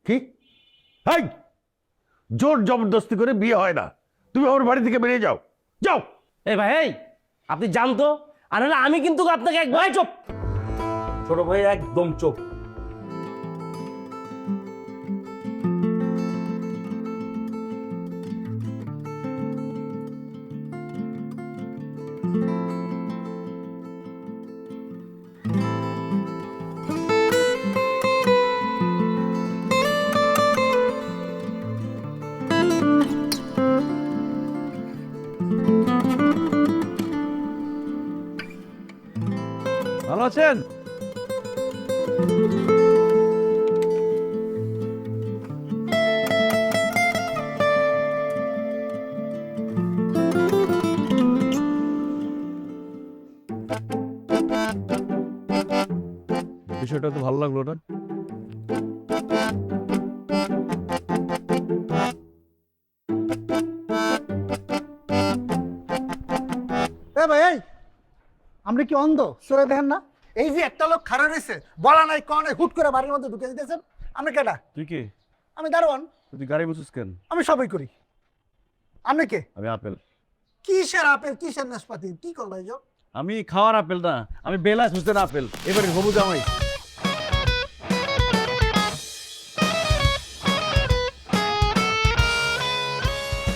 কি? হাই, জোর জবরদস্তি করে বিয়ে হয় না। তুমি আমার বাড়ি থেকে বেরিয়ে যাও, যাও। এই ভাই, এই আপনি জানতো, আর নাহলে আমি কিন্তু আপনাকে এক ভাই চুপ। ছোট ভাই একদম চুপ। ভালো আছেন? বিষয়টা তো ভালো লাগলো না। ভাই এই আপনি কি অন্ধ? সরে দেখেন না, এই যে একটা লোক খাড়া রয়েছে, বলা নাই কওয়া নাই, হুট করে বাড়ির মধ্যে ঢুকে দিতেছেন। আপনি কেটা? তুই কে? আমি দারোয়ান। তুই গাড়ি বসিস কেন? আমি সবই করি। আপনি কে? আমি আপেল। কিসের আপেল, কিসের নাশপাতি, কি করলো এই সব? আমি খাওয়ার আপেল না, আমি বেলাস হোসেন আপেল, এবারে হবু জামাই।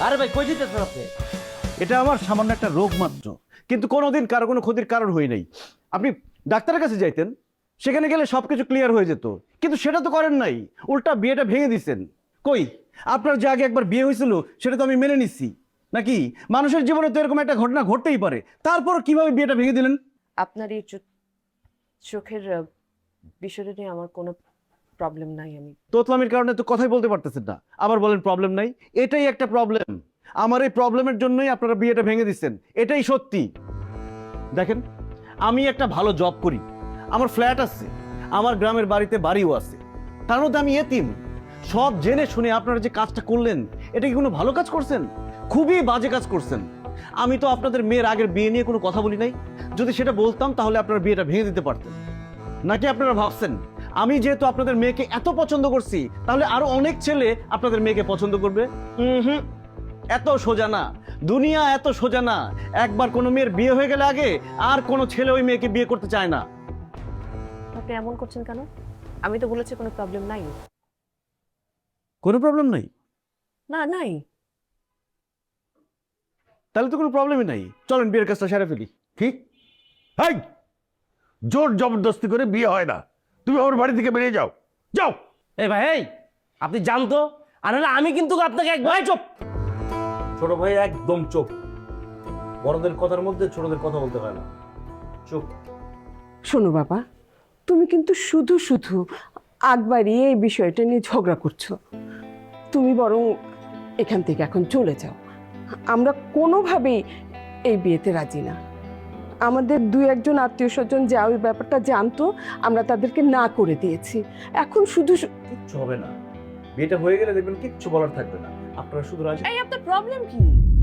আরে ভাই কই যেতেছেন আপনি? এটা আমার সামান্য একটা রোগ মাত্র, কিন্তু কোনোদিন কারো কোনো ক্ষতির কারণ হই নাই। আপনি ডাক্তারের কাছে যাইতেন, সেখানে গেলে সবকিছু ক্লিয়ার হয়ে যেত, কিন্তু সেটা তো করেন নাই, উল্টা বিয়েটা ভেঙে দিচ্ছেন। কই, আপনার যে আগে একবার বিয়ে হয়েছিল সেটা তো আমি মেনে নিচ্ছি, নাকি? মানুষের জীবনে তো এরকম একটা ঘটনা ঘটতেই পারে, তারপর কিভাবে বিয়েটা ভেঙে দিলেন? আপনার এই চোখের বিষয়টা নিয়ে আমার কোনো প্রবলেম নাই। আমি তোতলামির কারণে তো কথাই বলতে পারতেছেন না, আবার বলেন প্রবলেম নাই। এটাই একটা প্রবলেম। আমার এই প্রবলেমের জন্যই আপনারা বিয়েটা ভেঙে দিচ্ছেন, এটাই সত্যি। দেখেন, আমি একটা ভালো জব করি, আমার ফ্ল্যাট আছে, আমার গ্রামের বাড়িতে বাড়িও আছে, তার মধ্যে আমি এতিম। সব জেনে শুনে আপনারা যে কাজটা করলেন, এটা কি কোনো ভালো কাজ করছেন? খুবই বাজে কাজ করছেন। আমি তো আপনাদের মেয়ের আগের বিয়ে নিয়ে কোনো কথা বলি নাই, যদি সেটা বলতাম তাহলে আপনারা বিয়েটা ভেঙে দিতে পারতেন। নাকি আপনারা ভাবছেন আমি যেহেতু আপনাদের মেয়েকে এত পছন্দ করছি, তাহলে আরো অনেক ছেলে আপনাদের মেয়েকে পছন্দ করবে? হুম, এত সোজা না, দুনিয়া এত সোজা না। একবার কোনো মেয়ের বিয়ে হয়ে গেলে আগে আর কোনো ছেলে ওই মেয়েকে বিয়ে করতে চায় না। আপনি এমন করছেন কেন? আমি তো বলেছি কোনো প্রবলেম নাই। কোনো প্রবলেম নাই? না, নাই। তাহলে তো কোনো প্রবলেমই নাই, চলেন বিয়ের কাজটা সেরে ফেলি। কি? হাই, জোর জবরদস্তি করে বিয়ে হয় না। তুমি আমার বাড়ি থেকে বেরিয়ে যাও, যাও। এই ভাই, এই আপনি জানতো, আর নাহলে আমি কিন্তু আপনাকে এক ভাই চুপ। ছোট ভাই একদম চুপ। বড়দের কথার মধ্যে ছোটদের কথা বলতে হয় না। চুপ। শোনো বাবা, তুমি কিন্তু শুধু শুধু আগ বাড়িয়ে এই বিষয়টা নিয়ে ঝগড়া করছো। তুমি বরং এখান থেকে এখন চলে যাও। আমরা কোনোভাবেই এই বিয়েতে রাজি না। আমাদের দুই একজন আত্মীয় স্বজন যা ওই ব্যাপারটা জানতো, আমরা তাদেরকে না করে দিয়েছি। এখন শুধু কিচ্ছু হবে না, বিয়েটা হয়ে গেলে দেখবেন কিচ্ছু বলার থাকবে না। আপনারা শুধু রাজি। এই আপনার প্রবলেম কি?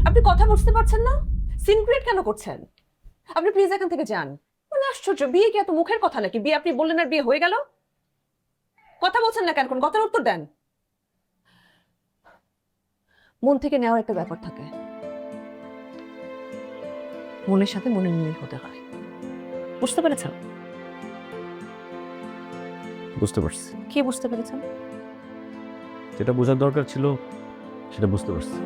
আপনি কথা বুঝতে পারছেন না? সিন ক্রিয়েট কেন করছেন? আপনি প্লিজ এখান থেকে যান। মানে আশ্চর্য, বিয়ে কি এত মুখের কথা নাকি? বিয়ে আপনি বললেন আর বিয়ে হয়ে গেল? কথা বলছেন না কেন? কোন কথার উত্তর দেন। মন থেকে নেওয়ার একটা ব্যাপার থাকে, মনের সাথে মনের মিল হতে হয়। বুঝতে পেরেছেন? বুঝতে পারছি, কি বুঝতে পেরেছেন? যেটা বোঝার দরকার ছিল সেটা বুঝতে পারছি।